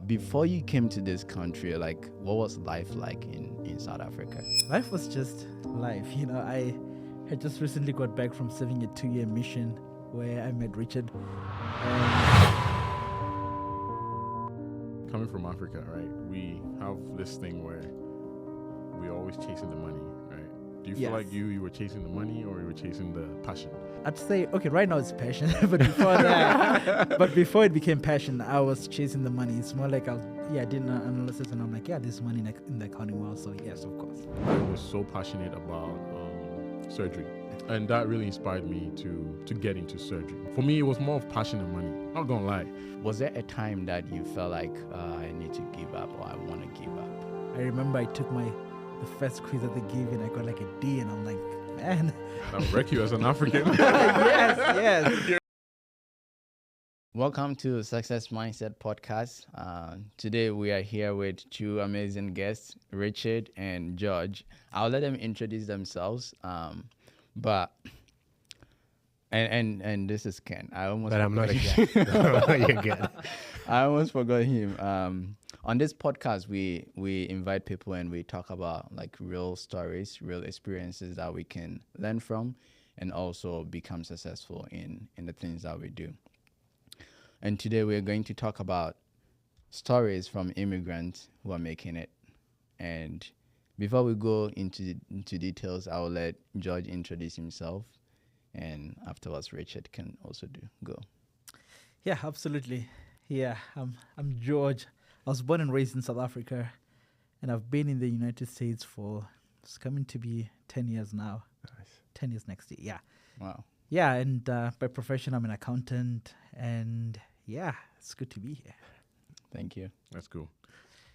before you came to this country, like, what was life like in South Africa? Life was just life. I had just recently got back from serving a 2-year mission where I met Richard. Coming from Africa, right? We have this thing where we're always chasing the money, right? Do you feel like you were chasing the money or you were chasing the passion? I'd say, okay, right now it's passion, but before it became passion, I was chasing the money. It's more like I did an analysis and I'm like, there's money in the accounting world, so yes, of course. I was so passionate about surgery, and that really inspired me to get into surgery. For me, it was more of passion and money. Not gonna lie. Was there a time that you felt like I need to give up or I want to give up? I remember I took the first quiz that they gave and I got like a D and I'm like, man. That would wreck you as an African. yes. Welcome to Success Mindset Podcast. Today we are here with two amazing guests, Richard and George. I'll let them introduce themselves. But this is Ken. I almost forgot again. You're good. I almost forgot him. On this podcast, we invite people and we talk about like real stories, real experiences that we can learn from, and also become successful in the things that we do. And today we're going to talk about stories from immigrants who are making it. And before we go into details, I will let George introduce himself, and afterwards Richard can also go. Yeah, absolutely. Yeah, I'm George. I was born and raised in South Africa, and I've been in the United States it's coming to be 10 years now. Nice. 10 years next year, yeah. Wow. Yeah, and by profession, I'm an accountant, and yeah, it's good to be here. Thank you. That's cool.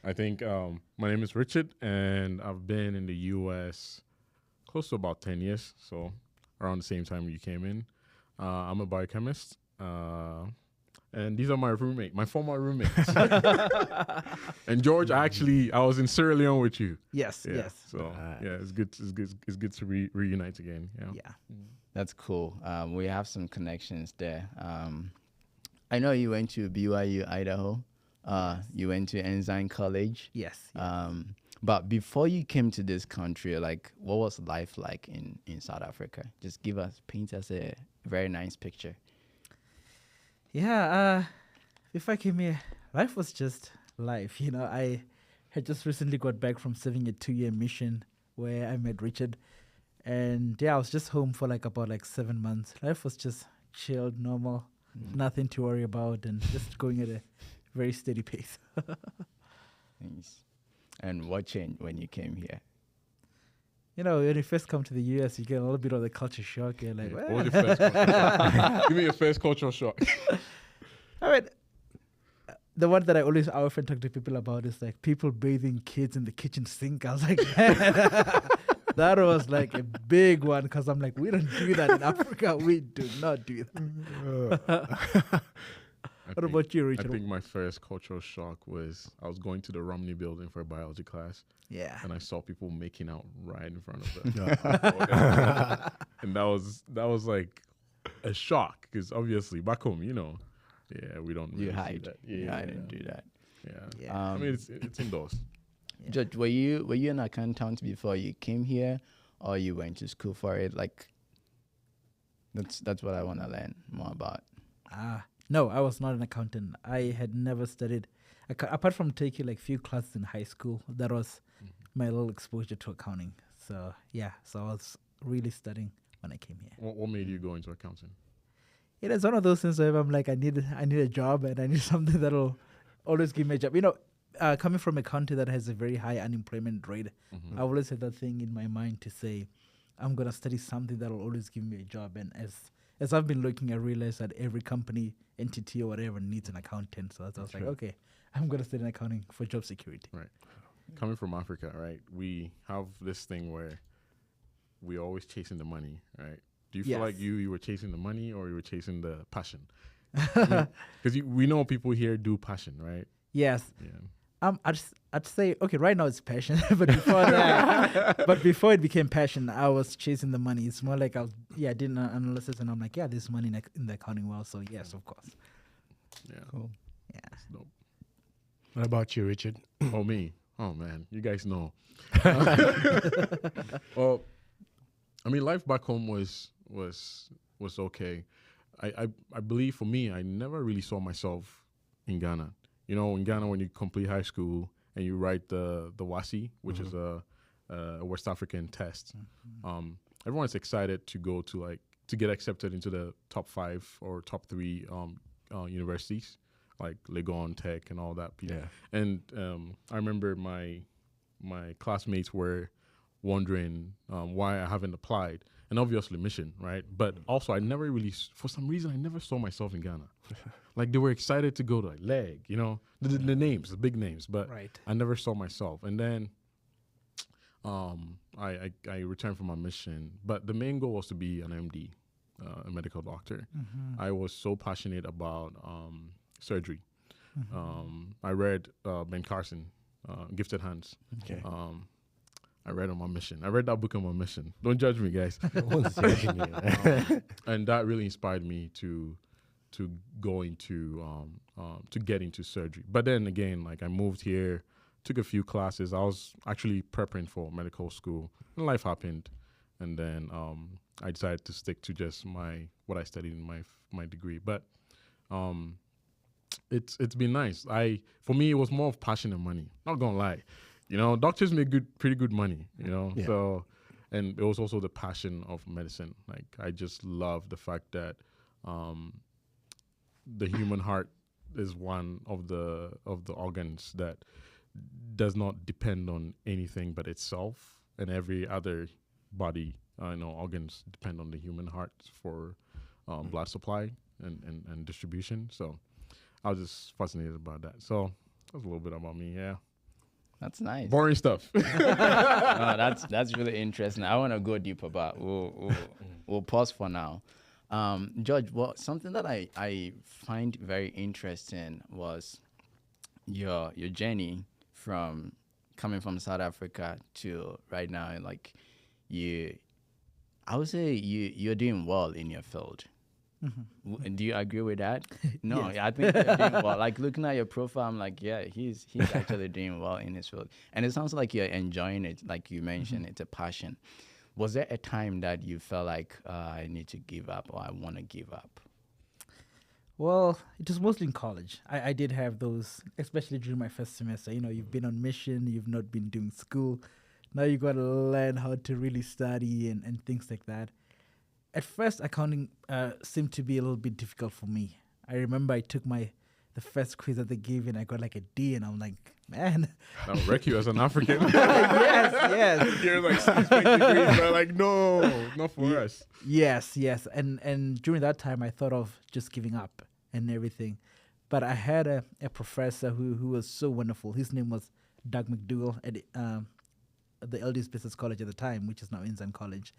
I think my name is Richard, and I've been in the U.S. close to about 10 years, so around the same time you came in. I'm a biochemist, and these are my former roommates. And George, I was in Sierra Leone with you. Yes. So it's good to reunite again. Yeah. That's cool. We have some connections there. I know you went to BYU, Idaho. You went to Ensign College. Yes. But before you came to this country, like, what was life like in South Africa? Just paint us a very nice picture. Yeah, if I came here, life was just life. I had just recently got back from serving a 2-year mission where I met Richard. And I was just home for about 7 months. Life was just chilled, normal, nothing to worry about, and just going at a very steady pace. Nice. And what changed when you came here? When you first come to the US, you get a little bit of the culture shock. You're like, What was your first cultural shock? Give me your first cultural shock. I mean, the one that I often talk to people about is like people bathing kids in the kitchen sink. I was like, that was like a big one because I'm like, we don't do that in Africa. We do not do that. What about you, Richard? I think my first cultural shock was I was going to the Romney building for a biology class. Yeah. And I saw people making out right in front of them. And that was like a shock because obviously back home, we don't really hide. see that. You hide and do that. Yeah. I mean, it's indoors. Yeah. George, were you an accountant before you came here, or you went to school for it? Like, that's what I want to learn more about. No, I was not an accountant. I had never studied, apart from taking like few classes in high school. That was my little exposure to accounting. So I was really studying when I came here. What made you go into accounting? It is one of those things where I'm like, I need a job and I need something that'll always give me a job. Coming from a country that has a very high unemployment rate, I always had that thing in my mind to say, I'm gonna study something that'll always give me a job. And as I've been looking, I realized that every company, entity or whatever needs an accountant. So I was like, okay, I'm going to study accounting for job security. Right. Coming from Africa, right, we have this thing where we're always chasing the money, right? Do you feel like you were chasing the money or you were chasing the passion? Because we know people here do passion, right? Yes. Yeah. I'd say, okay, right now it's passion, but before it became passion, I was chasing the money. It's more like I did an analysis and I'm like, there's money in the accounting world, so yes, of course. Yeah. Cool. Yeah. That's dope. What about you, Richard? Oh, me. Oh, man. You guys know. Well, I mean, life back home was okay. I believe for me, I never really saw myself in Ghana. You know, in Ghana, when you complete high school and you write the WASI, which is a West African test, everyone's excited to go to get accepted into the top 5 or top 3 universities like Legon, Tech, and all that. Yeah. And I remember my classmates were wondering why I haven't applied, and obviously mission, right? But also, I never really, for some reason, I never saw myself in Ghana. Like they were excited to go to Leg, you know, the names, the big names, but Right. I never saw myself. And then I returned from my mission, but the main goal was to be an MD, a medical doctor. I was so passionate about surgery. I read Ben Carson, Gifted Hands. Okay. I read on my mission. I read that book on my mission. Don't judge me, guys. And that really inspired me to go into to get into surgery. But then again, like I moved here, took a few classes. I was actually preparing for medical school, and life happened, and then I decided to stick to just what I studied in my degree. But it's been nice. For me, it was more of passion and money. Not gonna lie. You know, doctors make pretty good money, you know. Yeah. So, and it was also the passion of medicine. Like I just love the fact that the human heart is one of the organs that does not depend on anything but itself, and every other body, organs depend on the human heart for blood supply and distribution. So I was just fascinated about that. So that's a little bit about me. Yeah. That's nice. Boring stuff. No, that's really interesting. I want to go deeper, but we'll pause for now. George, something that I find very interesting was your journey from coming from South Africa to right now, and like I would say you're doing well in your field. Do you agree with that? No, Yes. I think you're doing well. Like looking at your profile, I'm like, yeah, he's actually doing well in his field, and it sounds like you're enjoying it. Like you mentioned, it's a passion. Was there a time that you felt like I need to give up or I want to give up? Well, it was mostly in college. I did have those, especially during my first semester. You know, you've been on mission, you've not been doing school. Now you got to learn how to really study and things like that. At first, accounting seemed to be a little bit difficult for me. I remember I took the first quiz that they gave and I got like a D, and I'm like, man. That would wreck you as an African. yes. You're like 6 degrees, but like, no, not for us. Yes. And during that time, I thought of just giving up and everything. But I had a professor who was so wonderful. His name was Doug McDougall at the LDS Business College at the time, which is now Inzan College.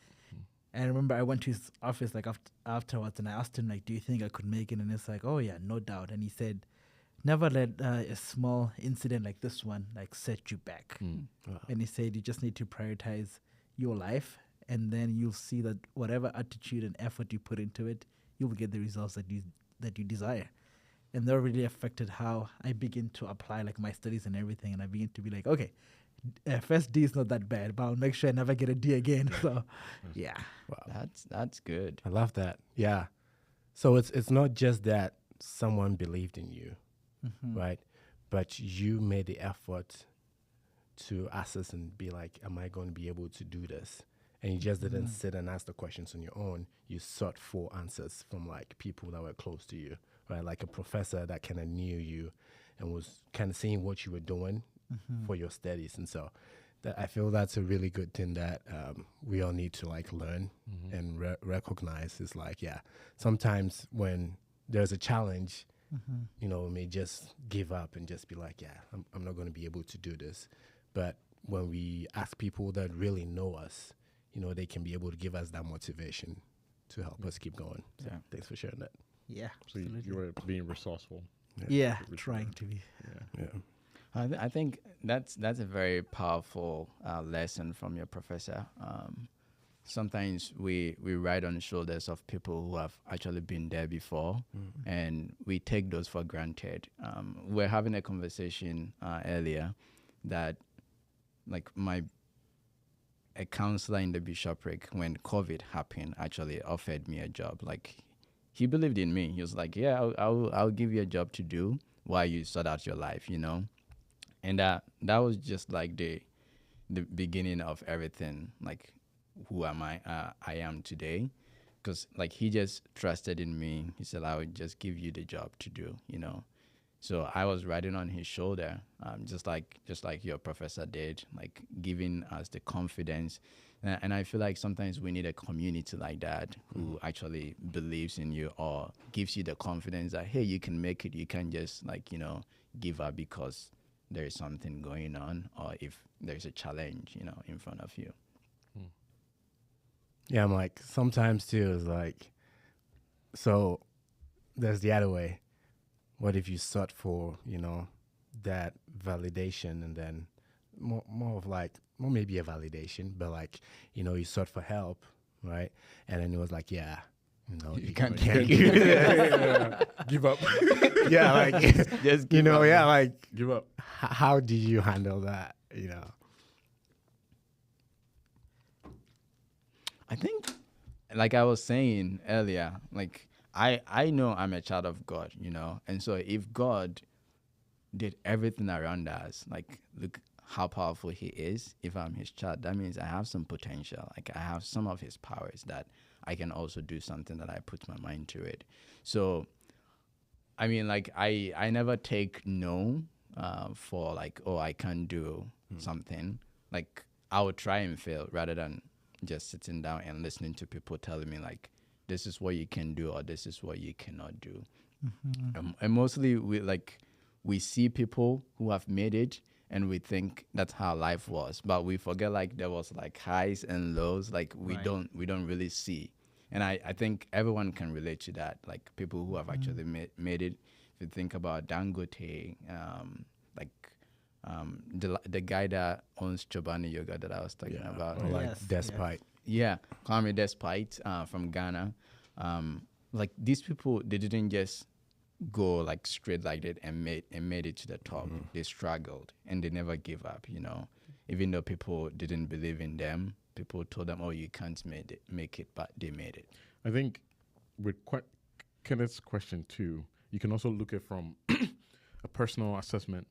And I remember I went to his office like afterwards, and I asked him, like, do you think I could make it? And it's like, oh yeah, no doubt. And he said, never let a small incident like this one like set you back. Wow. And he said you just need to prioritize your life, and then you'll see that whatever attitude and effort you put into it, you will get the results that you desire. And that really affected how I begin to apply like my studies and everything. And I begin to be like, okay, first D is not that bad, but I'll make sure I never get a D again. So, yeah. Wow. That's good. I love that. Yeah. So it's not just that someone believed in you, right? But you made the effort to assess and be like, am I going to be able to do this? And you just didn't sit and ask the questions on your own. You sought for answers from like people that were close to you, right? Like a professor that kind of knew you and was kind of seeing what you were doing for your studies. And so I feel that's a really good thing that we all need to like learn and recognize. Is like, yeah, sometimes when there's a challenge, we may just give up and just be like, yeah, I'm not going to be able to do this. But when we ask people that really know us, they can be able to give us that motivation to help us keep going. So thanks for sharing that. Yeah. So you were being resourceful. Yeah, trying to be. Yeah. I think that's a very powerful lesson from your professor. sometimes we ride on the shoulders of people who have actually been there before, and we take those for granted. We're having a conversation earlier that, like, a counselor in the bishopric, when COVID happened, actually offered me a job. Like, he believed in me. He was like, yeah, I'll give you a job to do while you sort out your life, you know? And that was just like the beginning of everything, like who am I am today. Because, like, he just trusted in me. He said, I would just give you the job to do, you know? So I was riding on his shoulder, just like your professor did, like giving us the confidence. And I feel like sometimes we need a community like that who actually believes in you or gives you the confidence that, hey, you can make it. You can't just, like, you know, give up because there is something going on or if there's a challenge, you know, in front of you. Yeah, I'm like, sometimes too, it's like, so there's the other way. What if you sought for, you know, that validation, and then more of like, well, maybe a validation, but like, you know, you sought for help, right? And then it was like, yeah, you know, you can't Give up. yeah, like, Just you know, up, yeah, man. like, Give up. how did you handle that, you know? I think, like I was saying earlier, like, I know I'm a child of God, you know, and so if God did everything around us, like, look how powerful he is. If I'm his child, that means I have some potential. Like, I have some of his powers that I can also do something that I put my mind to it. So, I mean, like, I never take no for, like, oh, I can't do something. Like, I would try and fail rather than just sitting down and listening to people telling me, like, this is what you can do or this is what you cannot do. And mostly we see people who have made it and we think that's how life was, but we forget, like, there was, like, highs and lows, like, we don't really see. And I think everyone can relate to that, like, people who have actually made it. If you think about Dangote, the guy that owns Chobani Yoga that I was talking about, Or like Yes, Despite. yeah, Kwame Despite from Ghana. Like, these people, they didn't just go, like, straight like that and made it to the top. They struggled and they never gave up, you know. Even though people didn't believe in them, people told them, oh, you can't make it, but they made it. I think with Kenneth's question too, you can also look at from a personal assessment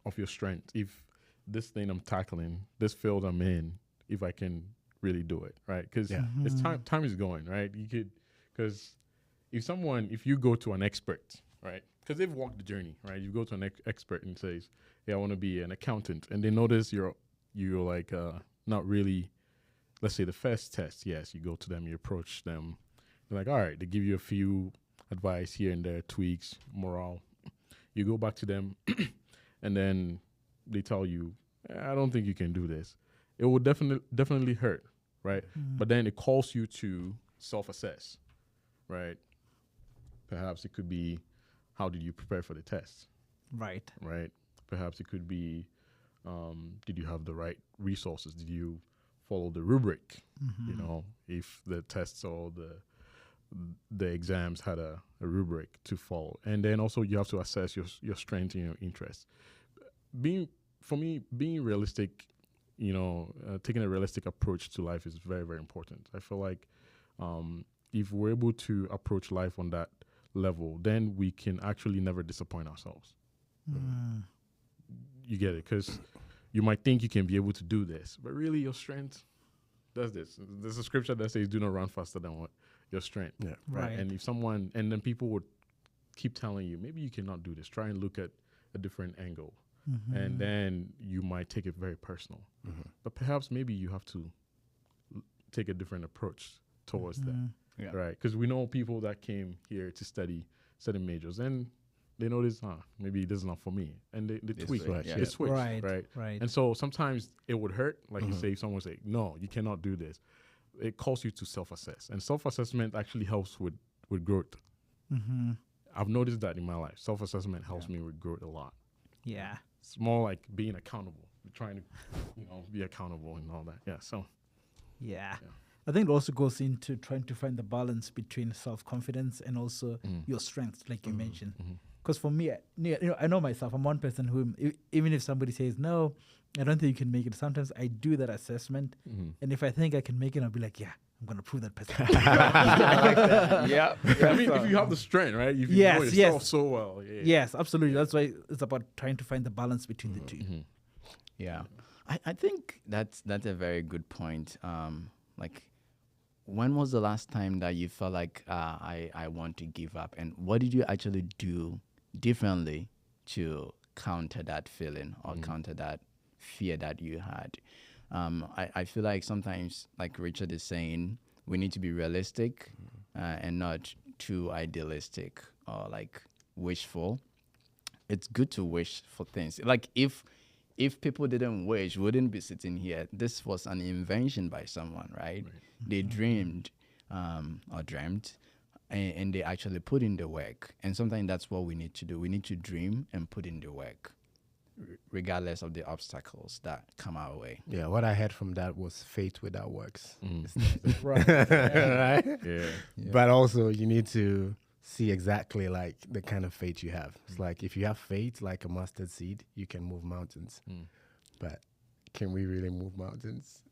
of your strength. If this thing I'm tackling, this field I'm in, if I can really do it, right? Because it's time is going, right? You could, because if you go to an expert, right? Because they've walked the journey, right? You go to an expert and says, "Hey, I want to be an accountant," and they notice you're like not really. Let's say the first test, yes, you go to them, you approach them, they're like, all right, they give you a few advice here and there, tweaks, morale. You go back to them, and then they tell you, I don't think you can do this. It will definitely hurt, right? But then it calls you to self-assess, right? Perhaps it could be, how did you prepare for the test? Right. Right? Perhaps it could be, did you have the right resources? Did you follow the rubric? You know, if the tests or the exams had a rubric to follow. And then also you have to assess your strengths and your interests. Being realistic, you know, taking a realistic approach to life is very, very important. I feel like if we're able to approach life on that level, then we can actually never disappoint ourselves. You get it? Because you might think you can be able to do this, but really your strength does this. There's a scripture that says, do not run faster than what your strength. Yeah. Right. And if someone, and then people would keep telling you, maybe you cannot do this. Try and look at a different angle. And then you might take it very personal. But perhaps maybe you have to take a different approach towards that. Yeah. Right? Because we know people that came here to study certain majors and they notice, maybe this is not for me. And they tweak. switch, yeah. They switch. Right. Right. And so sometimes it would hurt. Like you say, if someone say, no, you cannot do this. It calls you to self-assess. And self-assessment actually helps with growth. I've noticed that in my life. Self-assessment helps me with growth a lot. Yeah. It's more like being accountable. Trying to, be accountable and all that. Yeah. So Yeah. I think it also goes into trying to find the balance between self-confidence and also your strengths, like you mentioned. Because for me, I know myself. I'm one person who, even if somebody says, no, I don't think you can make it, sometimes I do that assessment. And if I think I can make it, I'll be like, yeah, I'm going to prove that person. Yeah. I mean, if you have the strength, right? If you know yourself so well. Yeah. Yes, absolutely. That's why it's about trying to find the balance between the two. Yeah. I think that's a very good point. Like, when was the last time that you felt like I want to give up, and what did you actually do differently to counter that feeling or counter that fear that you had? I feel like sometimes, like Richard is saying, we need to be realistic and not too idealistic or like wishful. It's good to wish for things. Like if people didn't wish, we wouldn't be sitting here. This was an invention by someone, right? They dreamed or dreamt, and they actually put in the work. And sometimes that's what we need to do. We need to dream and put in the work, regardless of the obstacles that come our way. Yeah, what I heard from that was faith without works. Right. Right? Yeah. But also you need to see exactly like the kind of faith you have. It's like if you have faith like a mustard seed, you can move mountains. But can we really move mountains?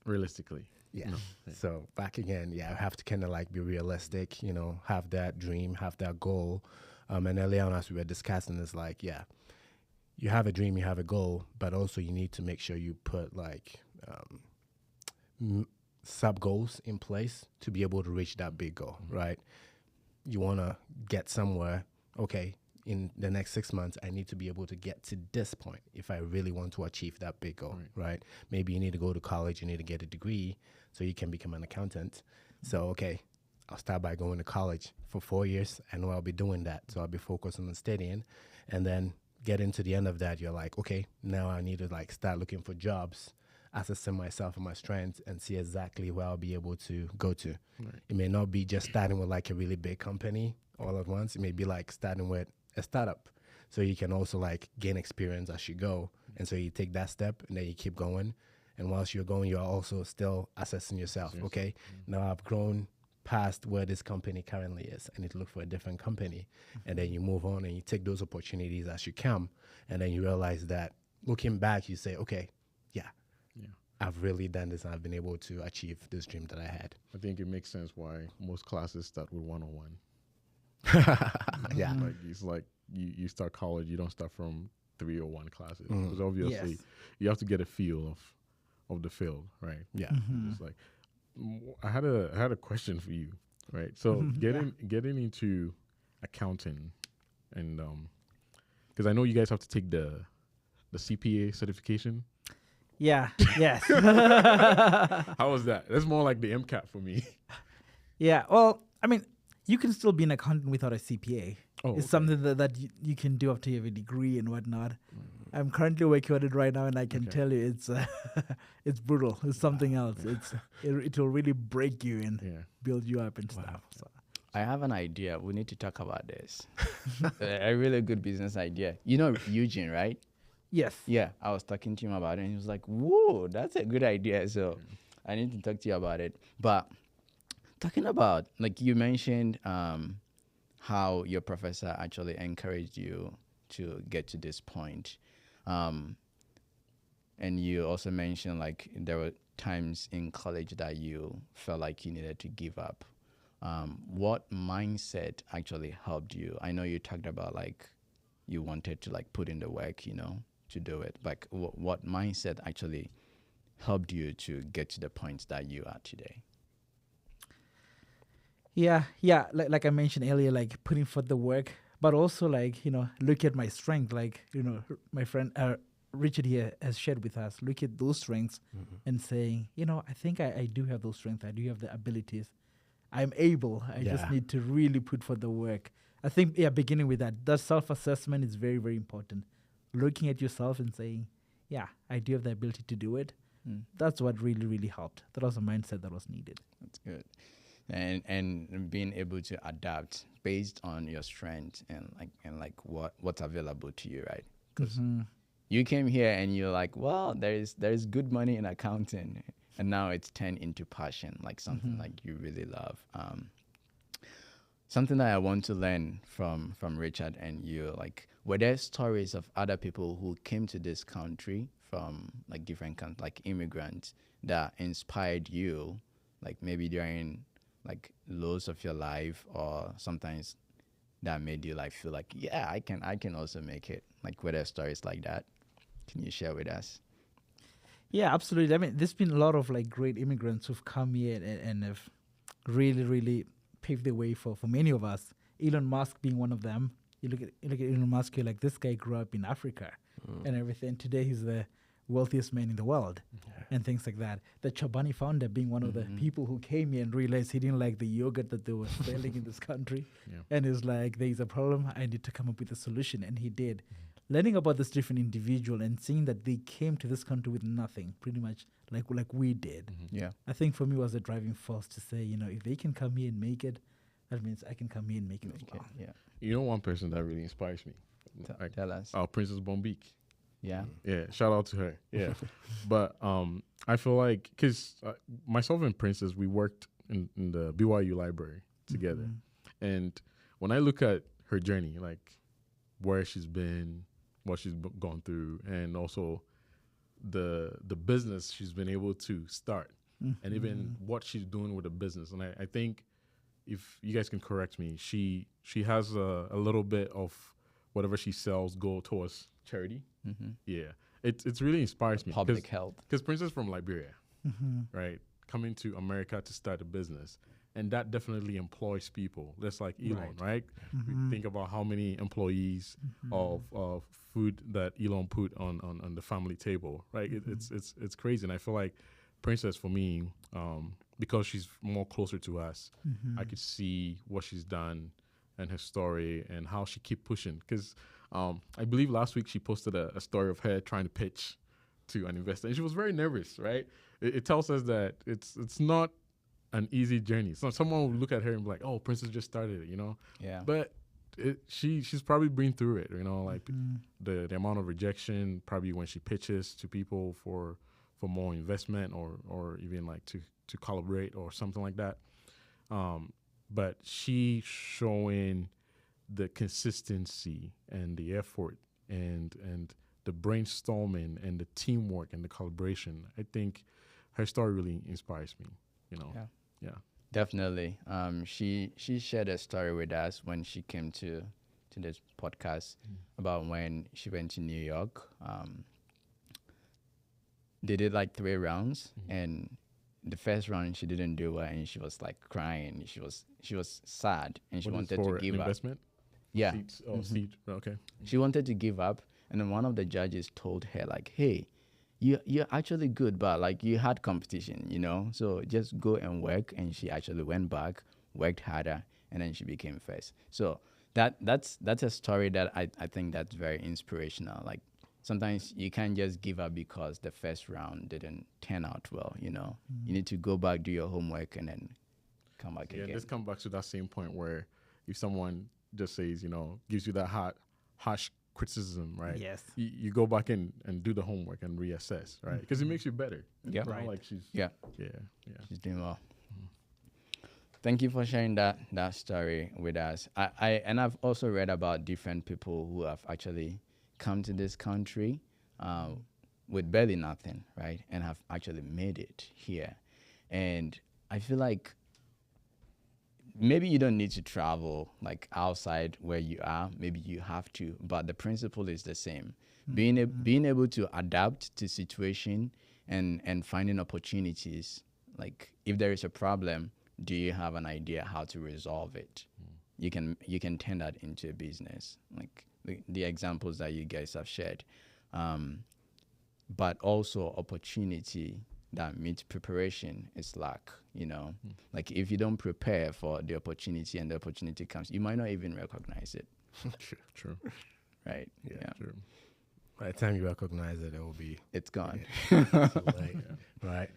Realistically. Yeah. So back again, I have to kind of like be realistic, have that dream, have that goal. And earlier on as we were discussing, it's like, you have a dream, you have a goal, but also you need to make sure you put like sub goals in place to be able to reach that big goal, right? You want to get somewhere, okay, in the next 6 months, I need to be able to get to this point if I really want to achieve that big goal, right? Maybe you need to go to college, you need to get a degree so you can become an accountant. So, okay, I'll start by going to college for 4 years. I know I'll be doing that. So I'll be focused on studying, and then get into the end of that. You're like, okay, now I need to like start looking for jobs, assessing myself and my strengths, and see exactly where I'll be able to go to. It may not be just starting with like a really big company all at once. It may be like starting with a startup. So you can also like gain experience as you go. And so you take that step and then you keep going. And whilst you're going, you're also still assessing yourself. Okay, now I've grown past where this company currently is. I need to look for a different company. And then you move on and you take those opportunities as you come. And then you realize that looking back, you say, okay, I've really done this and I've been able to achieve this dream that I had. I think it makes sense why most classes start with 101. Yeah. Like it's like you start college, you don't start from 301 classes. Because obviously you have to get a feel of the field, right? Yeah. It's like I had a question for you, right? So getting into accounting, and because I know you guys have to take the CPA certification. Yeah. Yes. How was that? That's more like the MCAT for me. Yeah. Well, I mean, you can still be an accountant without a CPA. Oh, it's something that you can do after you have a degree and whatnot. I'm currently working on it right now, and I can tell you it's brutal. It's something else. It will really break you and build you up and stuff. So. I have an idea. We need to talk about this. A really good business idea. You know Eugene, right? Yes. Yeah, I was talking to him about it, and he was like, whoa, that's a good idea. So I need to talk to you about it. But talking about, like you mentioned, how your professor actually encouraged you to get to this point. And you also mentioned, like, there were times in college that you felt like you needed to give up. What mindset actually helped you? I know you talked about, like, you wanted to, like, put in the work, to do it. Like, what mindset actually helped you to get to the point that you are today? Yeah. Like I mentioned earlier, like putting forth the work, but also like, look at my strength. Like, my friend Richard here has shared with us, look at those strengths and saying, I think I do have those strengths. I do have the abilities. I'm able. I just need to really put forth the work. I think, beginning with that self-assessment is very, very important. Looking at yourself and saying, I do have the ability to do it. That's what really, really helped. That was a mindset that was needed. That's good. And being able to adapt based on your strength and what's available to you, right? Because you came here and you're like, well, there's good money in accounting, and now it's turned into passion, like something like you really love. Something that I want to learn from Richard and you, like, were there stories of other people who came to this country from like different countries, like immigrants, that inspired you, like maybe during like lows of your life, or sometimes that made you like feel like, yeah, I can also make it? Like, were there stories like that? Can you share with us? Yeah, absolutely. I mean, there's been a lot of like great immigrants who've come here and have really, really paved the way for many of us. Elon Musk being one of them. You look at Elon Musk, you're like, this guy grew up in Africa and everything. Today he's the wealthiest man in the world and things like that. The Chobani founder being one of the people who came here and realized he didn't like the yogurt that they were selling in this country. And is like, there's a problem, I need to come up with a solution. And he did. Learning about this different individual and seeing that they came to this country with nothing, pretty much like we did. Yeah. I think for me was a driving force to say, you know, if they can come here and make it, that means I can come here and make it as well. Yeah. You know, one person that really inspires me. Tell us. Princess Bombik. Yeah. Yeah, shout out to her. Yeah. But I feel like, because myself and Princess, we worked in the BYU library together. And when I look at her journey, like where she's been, what she's gone through, and also the business she's been able to start, and even what she's doing with the business. And I think, if you guys can correct me, she has a little bit of whatever she sells go towards charity. Yeah, it's really inspires me. Public health. Because Princess from Liberia, right, coming to America to start a business, and that definitely employs people. That's like Elon, right? We think about how many employees of food that Elon put on the family table, right? It's crazy, and I feel like Princess, for me, because she's more closer to us, I could see what she's done and her story and how she keep pushing. Because I believe last week she posted a story of her trying to pitch to an investor, and she was very nervous, right? It tells us that it's not an easy journey. So someone would look at her and be like, "Oh, Princess just started it," you know? Yeah. But she's probably been through it, you know, like the amount of rejection, probably when she pitches to people for more investment or even like to collaborate or something like that. But she showing the consistency and the effort and the brainstorming and the teamwork and the collaboration. I think her story really inspires me, you know. Yeah. Definitely. She shared a story with us when she came to this podcast about when she went to New York. They did like 3 rounds, and the first round she didn't do well, and she was like crying. She was sad, and she wanted to give up. Investment? Yeah. Seats? Oh, seat. Okay. She wanted to give up, and then one of the judges told her like, "Hey, you're actually good, but like you had competition, you know, so just go and work." And she actually went back, worked harder, and then she became first. So that's a story that I think that's very inspirational. Like, sometimes you can't just give up because the first round didn't turn out well, you know. You need to go back, do your homework, and then come back again. Yeah, let's come back to that same point where if someone just says, you know, gives you that harsh criticism, right? Yes. You go back and do the homework and reassess, right? Because it makes you better. Yeah. You know, Right. like she's Yeah. yeah. She's doing well. Thank you for sharing that story with us. I've also read about different people who have actually come to this country with barely nothing, right? And have actually made it here. And I feel like maybe you don't need to travel like outside where you are. Maybe you have to, but the principle is the same. Being able to adapt to situation and finding opportunities. Like, if there is a problem, do you have an idea how to resolve it? You can turn that into a business, like the examples that you guys have shared. But also opportunity that meets preparation is lack, you know. Like, if you don't prepare for the opportunity and the opportunity comes, you might not even recognize it. True. Right? Yeah, true. By the time you recognize it, it will be It's gone. too late. Right.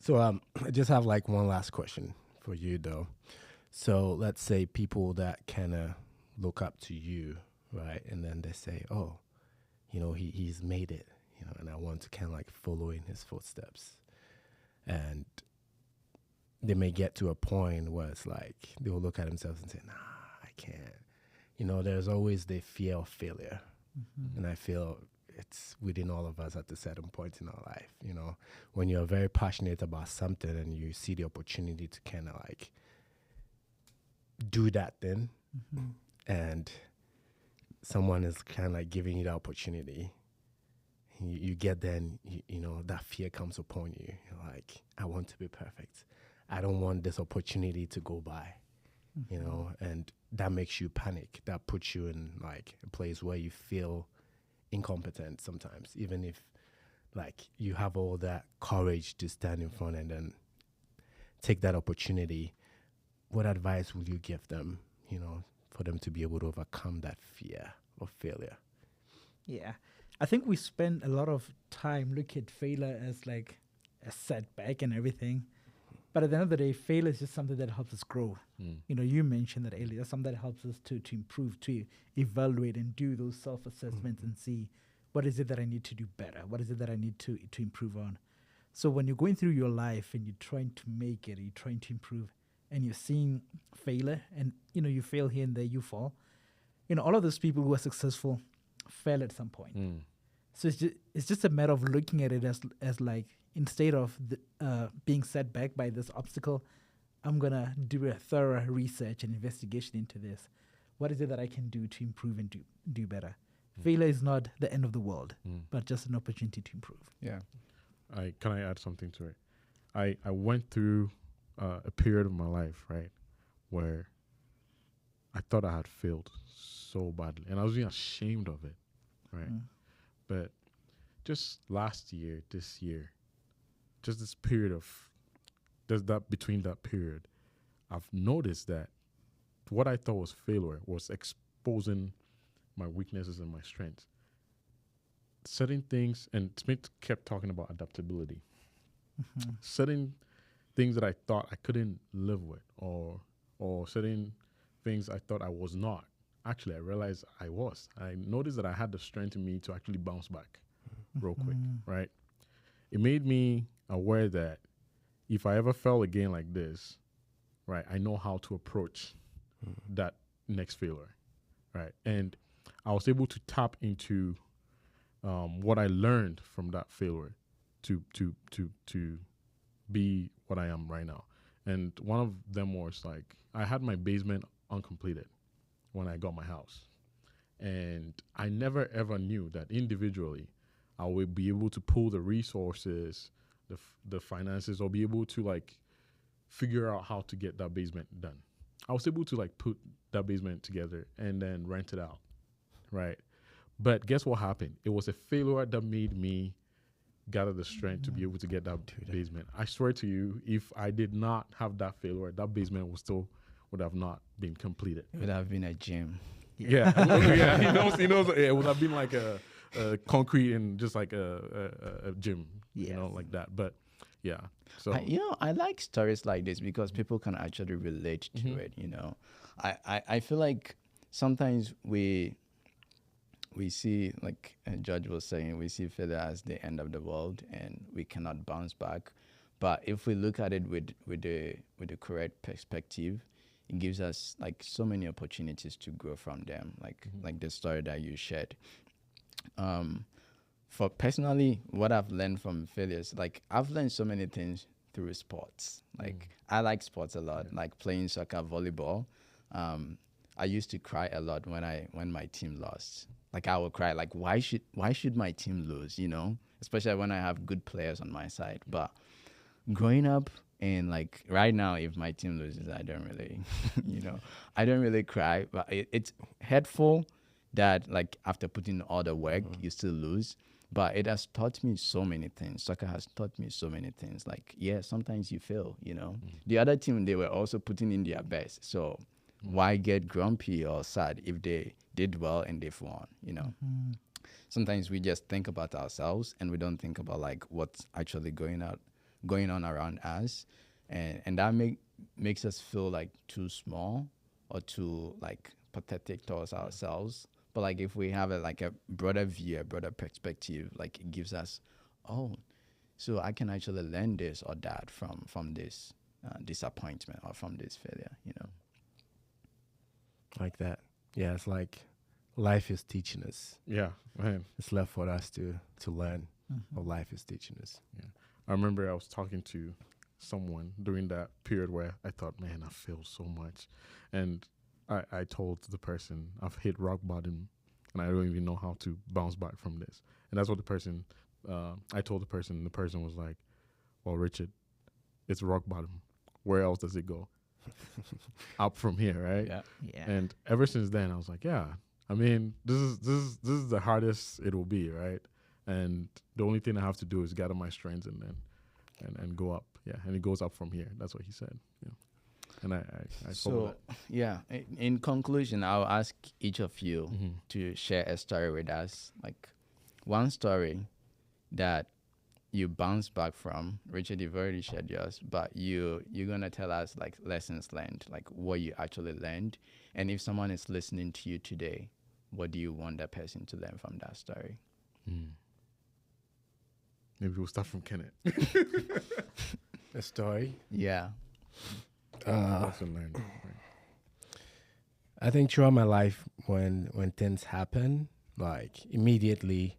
So I just have like one last question for you though. So let's say people that kind of look up to you, right? And then they say, "Oh, you know, he's made it, you know, and I want to kind of like follow in his footsteps." And they may get to a point where it's like they will look at themselves and say, nah, I can't. You know, there's always the fear of failure. And I feel it's within all of us at a certain point in our life. You know, when you're very passionate about something and you see the opportunity to kind of like do that thing, and someone is kind of like giving you the opportunity, you get there and, you know, that fear comes upon you. You're like, I want to be perfect. I don't want this opportunity to go by, you know, and that makes you panic. That puts you in like a place where you feel incompetent sometimes, even if like you have all that courage to stand in front and then take that opportunity. What advice would you give them, you know, for them to be able to overcome that fear of failure? Yeah. I think we spend a lot of time looking at failure as like a setback and everything. But at the end of the day, failure is just something that helps us grow. You know, you mentioned that earlier. That's something that helps us to improve, to evaluate and do those self-assessments and see what is it that I need to do better? What is it that I need to improve on? So when you're going through your life and you're trying to make it, you're trying to improve, and you're seeing failure and, you know, you fail here and there, you fall. You know, all of those people who are successful fail at some point. So it's just a matter of looking at it as like, instead of being set back by this obstacle, I'm going to do a thorough research and investigation into this. What is it that I can do to improve and do better? Failure is not the end of the world, but just an opportunity to improve. Yeah. Can I add something to it? I went through a period of my life, right, where I thought I had failed so badly, and I was being ashamed of it, right? But just last year, this year, just this period of, there's that between that period, I've noticed that what I thought was failure was exposing my weaknesses and my strengths. Certain things, and Smith kept talking about adaptability. Certain things that I thought I couldn't live with, or certain things I thought I was not. Actually, I realized I was. I noticed that I had the strength in me to actually bounce back real quick, right? It made me aware that if I ever fell again like this, right, I know how to approach that next failure, right? And I was able to tap into what I learned from that failure to be what I am right now. And one of them was like, I had my basement uncompleted when I got my house. And I never ever knew that individually I would be able to pull the resources, the finances, or be able to like figure out how to get that basement done. I was able to like put that basement together and then rent it out, right? But guess what happened? It was a failure that made me gather the strength to be able to get that basement. I swear to you, if I did not have that failure, that basement would have not been completed. It would have been a gym. Yeah, yeah. He knows. It would have been like a concrete and just like a gym, you know, like that. But yeah, so I like stories like this because people can actually relate to it. You know, I feel like sometimes we see, like George was saying, we see failure as the end of the world and we cannot bounce back. But if we look at it with the correct perspective, it gives us like so many opportunities to grow from them, like the story that you shared. For personally, what I've learned from failures, like I've learned so many things through sports. Like I like sports a lot, like playing soccer, volleyball. I used to cry a lot when my team lost. Like I would cry, like why should my team lose? You know, especially when I have good players on my side. But growing up, and like right now, if my team loses, I don't really, I don't really cry. But it's hurtful that like after putting in all the work, you still lose. But it has taught me so many things. Soccer has taught me so many things. Like, yeah, sometimes you fail, The other team, they were also putting in their best. So why get grumpy or sad if they did well and they've won, Sometimes we just think about ourselves and we don't think about like what's actually going on around us. And that makes us feel like too small or too like pathetic towards ourselves. But like if we have a broader view, a broader perspective, like it gives us, So I can actually learn this or that from this disappointment or from this failure, you know. Like that. Yeah, it's like life is teaching us. Yeah, man. It's left for us to learn what life is teaching us. Yeah. I remember I was talking to someone during that period where I thought, man, I failed so much. And I told the person, I've hit rock bottom and I don't even know how to bounce back from this. And that's what the person, I told the person, and the person was like, well, Richard, it's rock bottom. Where else does it go? Up from here, right? Yeah. Yeah. And ever since then, I was like, yeah, I mean, this is the hardest it will be, right? And the only thing I have to do is gather my strength and then and go up. Yeah, and it goes up from here. That's what he said. Yeah. And I follow So, that. yeah, in conclusion, I'll ask each of you to share a story with us, like one story that you bounce back from. Richard, you've already shared yours, but you're gonna tell us like lessons learned, like what you actually learned. And if someone is listening to you today, what do you want that person to learn from that story? Maybe we'll start from Kenneth. A story. Yeah. Lesson learned. Right. I think throughout my life, when things happen, like immediately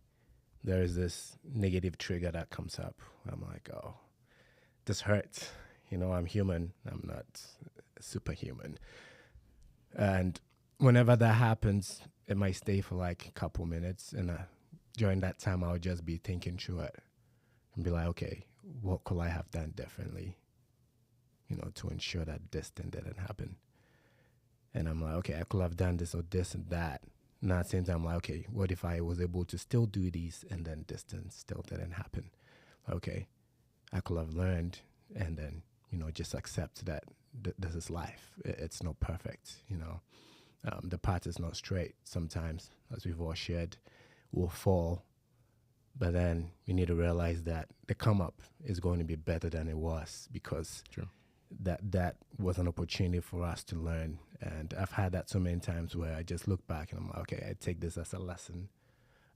there is this negative trigger that comes up. I'm like, oh, this hurts. You know, I'm human. I'm not superhuman. And whenever that happens, it might stay for like a couple minutes. And during that time, I'll just be thinking through it and be like, okay, what could I have done differently, you know, to ensure that this thing didn't happen? And I'm like, okay, I could have done this or this and that. And at the same time, I'm like, okay, what if I was able to still do these and then this thing still didn't happen? Okay, I could have learned and then, you know, just accept that this is life. It's not perfect, you know. The path is not straight. Sometimes, as we've all shared, we'll fall. But then we need to realize that the come up is going to be better than it was because True. that was an opportunity for us to learn. And I've had that so many times where I just look back and I'm like, okay, I take this as a lesson.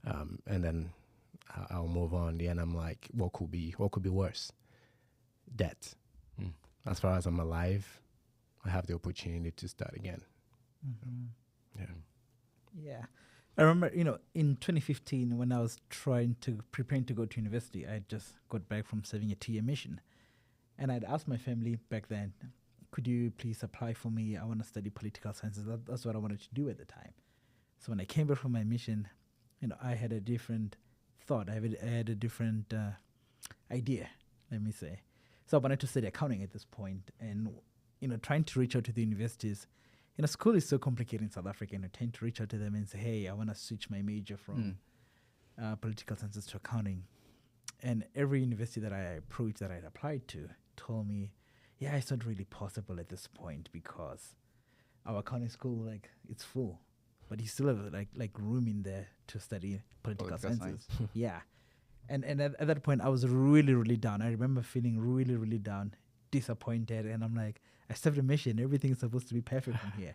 And then I'll move on. And I'm like, what could be worse? Death. As far as I'm alive, I have the opportunity to start again. Yeah. Yeah. I remember, you know, in 2015, when I was preparing to go to university, I just got back from serving a 2-year mission. And I'd asked my family back then, could you please apply for me? I want to study political sciences. That's what I wanted to do at the time. So when I came back from my mission, you know, I had a different thought. I had a different idea, let me say. So I wanted to study accounting at this point. And, you know, trying to reach out to the universities, you know, school is so complicated in South Africa, and I tend to reach out to them and say, hey, I want to switch my major from political sciences to accounting. And every university that I approached, that I'd applied to, told me, yeah, it's not really possible at this point because our accounting school, like, it's full. But you still have, like room in there to study political sciences. Yeah. And at that point, I was really, really down. I remember feeling really, really down, disappointed. And I'm like, I served a mission. Everything's supposed to be perfect from here.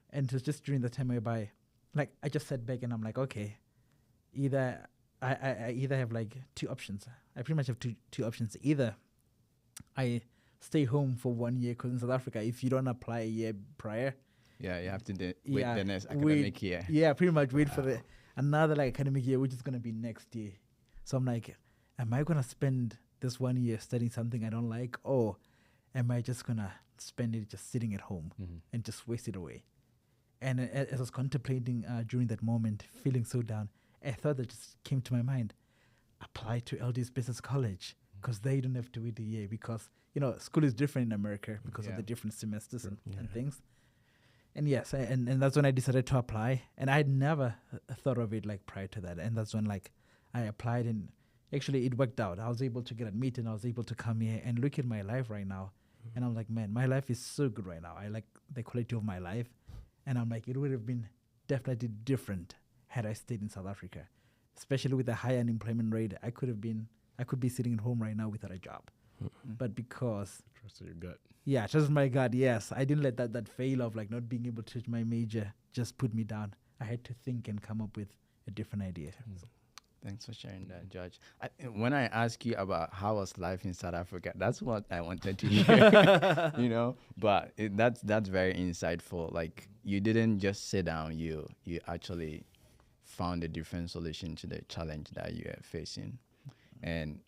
And it was just during the time whereby, like, I just sat back and I'm like, okay, either I either have like two options. I pretty much have two options. Either I stay home for 1 year, because in South Africa, if you don't apply a year prior, Yeah, you have to wait the next academic year. Yeah, pretty much wait for another like academic year, which is going to be next year. So I'm like, am I going to spend this 1 year studying something I don't like, or am I just going to spend it just sitting at home and just waste it away? And as I was contemplating during that moment, feeling so down, a thought that just came to my mind: apply to LD's Business College, because they don't have to wait a year, because, you know, school is different in America because of the different semesters and things. And yes, and that's when I decided to apply. And I had never thought of it like prior to that. And that's when like I applied, and actually it worked out. I was able to get admitted, and I was able to come here and look at my life right now. And I'm like, man, my life is so good right now. I like the quality of my life. And I'm like, it would have been definitely different had I stayed in South Africa, especially with the high unemployment rate. I could be sitting at home right now without a job. But because Trust your gut. yeah, just my God, yes, I didn't let that fail of like not being able to choose my major just put me down. I had to think and come up with a different idea. Thanks for sharing that, Judge. When I ask you about how was life in South Africa, that's what I wanted to hear, you know. But that's very insightful. Like you didn't just sit down; you actually found a different solution to the challenge that you are facing, and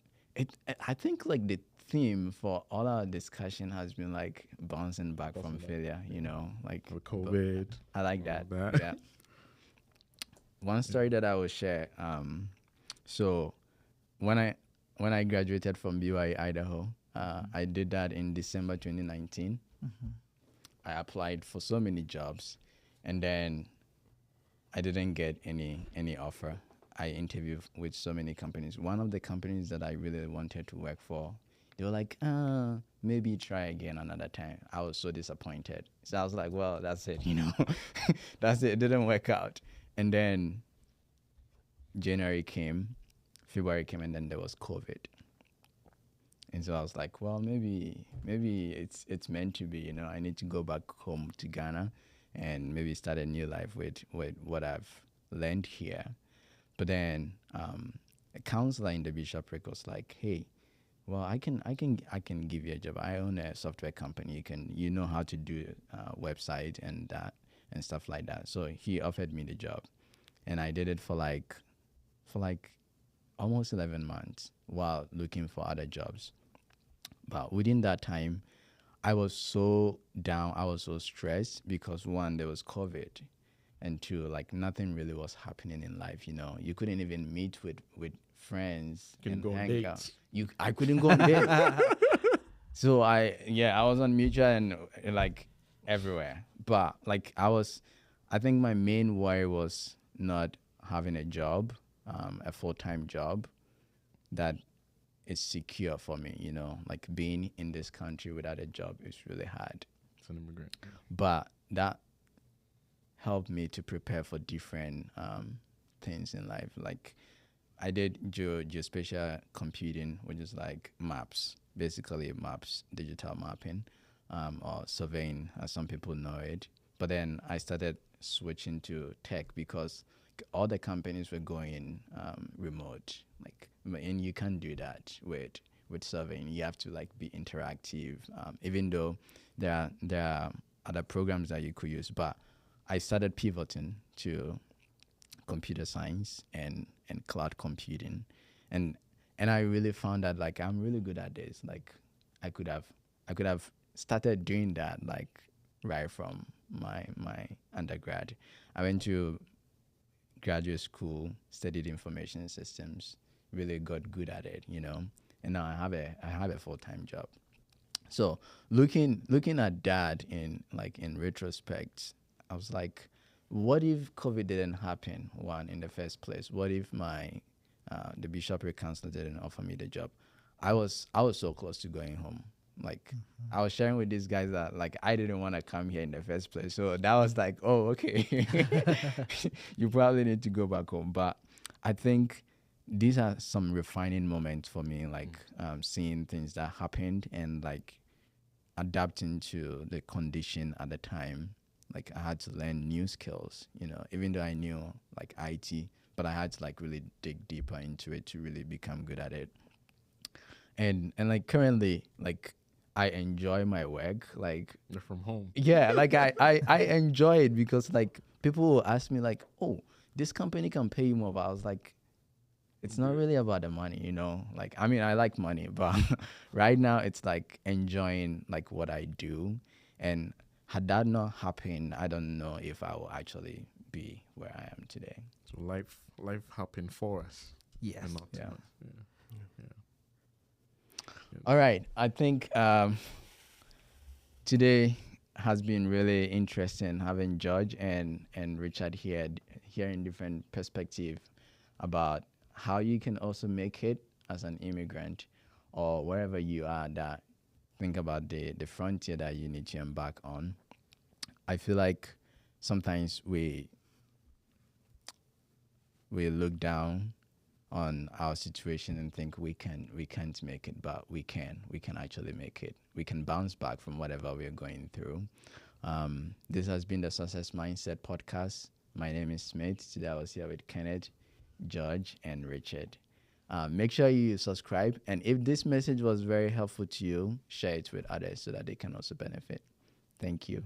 I think like the theme for all our discussion has been like bouncing back from failure. You know, like With COVID. I like all that. that. Yeah. One story that I will share. So when I graduated from BYU Idaho, I did that in December 2019. I applied for so many jobs, and then I didn't get any offer. I interviewed with so many companies. One of the companies that I really wanted to work for, they were like, maybe try again another time. I was so disappointed. So I was like, well, that's it, you know. That's it. It didn't work out. And then January came, February came, and then there was COVID. And so I was like, well, maybe it's meant to be, you know. I need to go back home to Ghana and maybe start a new life with what I've learned here. But then a counselor in the bishopric was like, hey, well, I can give you a job. I own a software company. You know how to do website and that and stuff like that. So he offered me the job, and I did it for like almost 11 months while looking for other jobs. But within that time, I was so down. I was so stressed because one, there was COVID, and two, like nothing really was happening in life. You know, you couldn't even meet with friends and Go on hang out. dates. I couldn't go on dates. So I was on Mutual and like everywhere. But like I think my main worry was not having a job, a full-time job that is secure for me, you know, like being in this country without a job is really hard. It's an immigrant. But that helped me to prepare for different things in life. Like I did geospatial computing, which is like maps, basically maps, digital mapping, or surveying, as some people know it. But then I started switching to tech because all the companies were going remote, like, and you can't do that with surveying. You have to like be interactive, even though there are other programs that you could use. But I started pivoting to computer science and cloud computing, and I really found that like I'm really good at this. Like I could have started doing that like right from my undergrad. I went to graduate school, studied information systems, really got good at it, you know. And now I have a full-time job. So looking at that in retrospect, I was like, what if COVID didn't happen, one, in the first place? What if the bishopric counselor didn't offer me the job? I was so close to going home. Like I was sharing with these guys that like I didn't want to come here in the first place. So that was like, oh, okay. You probably need to go back home. But I think these are some refining moments for me, like seeing things that happened and like adapting to the condition at the time. Like I had to learn new skills, you know, even though I knew like IT, but I had to like really dig deeper into it to really become good at it. And like currently, like I enjoy my work. Like They're from home. yeah, like I enjoy it because like people will ask me like, oh, this company can pay you more. But I was like, it's not really about the money, you know. Like I mean, I like money, but right now it's like enjoying like what I do. And had that not happened, I don't know if I will actually be where I am today. So life happened for us. Yes. And not to Yeah. us. Yeah. All right. I think today has been really interesting having George and Richard here, hearing different perspective about how you can also make it as an immigrant or wherever you are, that think about the frontier that you need to embark on. I feel like sometimes we look down on our situation and think we can't make it, but we can actually make it. We can bounce back from whatever we're going through. This has been the Success Mindset podcast. My name is Smith. Today I was here with Kenneth, George, and Richard. Make sure you subscribe. And if this message was very helpful to you, share it with others so that they can also benefit. Thank you.